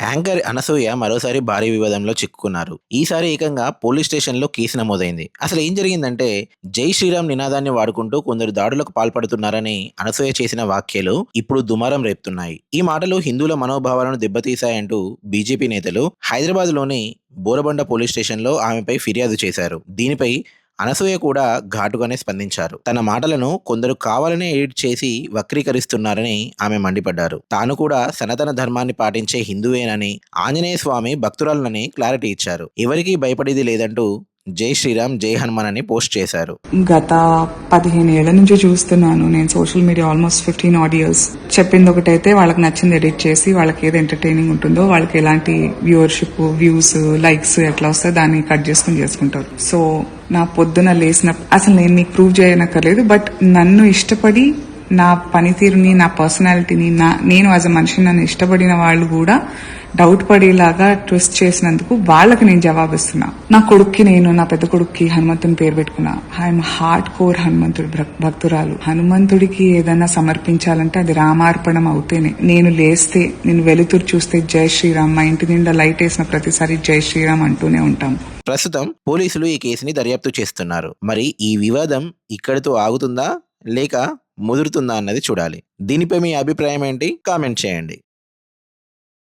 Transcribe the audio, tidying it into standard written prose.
Anchor Anasuya మరోసారి భారీ వివాదంలో చిక్కుకున్నారు. ఈసారి ఏకంగా పోలీస్ స్టేషన్‌లో కేసు నమోదైంది. అసలు ఏం జరిగిందంటే, జై శ్రీరామ్ నినాదాన్ని వాడుకుంటూ కొందరు దాడులకు పాల్పడుతున్నారని అనసూయ చేసిన వ్యాఖ్యలు ఇప్పుడు దుమారం రేపుతున్నాయి. ఈ మాటలు హిందువుల మనోభావాలను దెబ్బతీశాయంటూ బీజేపీ నేతలు హైదరాబాద్‌లోని బోరబండ పోలీస్ స్టేషన్‌లో ఆమెపై ఫిర్యాదు చేశారు. దీనిపై అనసూయ కూడా ఘాటుగానే స్పందించారు. తన మాటలను కొందరు కావాలనే ఎడిట్ చేసి వక్రీకరిస్తున్నారని ఆమె మండిపడ్డారు. తాను కూడా సనాతన ధర్మాన్ని పాటించే హిందువేనని, ఆంజనేయ స్వామి భక్తురాలనని క్లారిటీ ఇచ్చారు. ఎవరికీ భయపడేది లేదంటూ జై శ్రీరామ్ జై హనుమాన్ అని పోస్ట్ చేశారు. గత 15 ఏళ్ల నుంచి చూస్తున్నాను నేను social media almost 15 odd years. చెప్పింది ఒకటైతే వాళ్ళకి నచ్చింది ఎడిట్ చేసి వాళ్ళకి ఏది ఎంటర్టైనింగ్ ఉంటుందో వాళ్ళకి ఎలాంటి వ్యూవర్షిప్, వ్యూస్, లైక్స్ ఎట్లా వస్తే దాన్ని కట్ చేసుకుంటారు. సో నా పొద్దున లేసిన అసలు నేను మీకు ప్రూవ్ చేయనక్కర్లేదు, బట్ నన్ను ఇష్టపడి నా పనితీరుని, నా పర్సనాలిటీని, నేను యాజ్ అ మనిషిని నన్ను ఇష్టపడిన వాళ్ళు కూడా డౌట్ పడేలాగా ట్విస్ట్ చేసినందుకు వాళ్ళకి నేను జవాబిస్తున్నా. నా పెద్ద కొడుక్కి హనుమంతుని పేరు పెట్టుకున్నా. ఐఎమ్ హార్డ్ కోర్ హనుమంతుడి భక్తురాలు. హనుమంతుడికి ఏదైనా సమర్పించాలంటే అది రామార్పణం అవుతేనే. నేను లేస్తే, నేను వెలుతురు చూస్తే జై శ్రీరామ్, మా ఇంటి నిండా లైట్ వేసిన ప్రతిసారి జై శ్రీరామ్ అంటూనే ఉంటాం. ప్రస్తుతం పోలీసులు ఈ కేసుని దర్యాప్తు చేస్తున్నారు. మరి ఈ వివాదం ఇక్కడితో ఆగుతుందా లేక ముదురుతుందా అన్నది చూడాలి. దీనిపై మీ అభిప్రాయం ఏంటి? కామెంట్ చేయండి.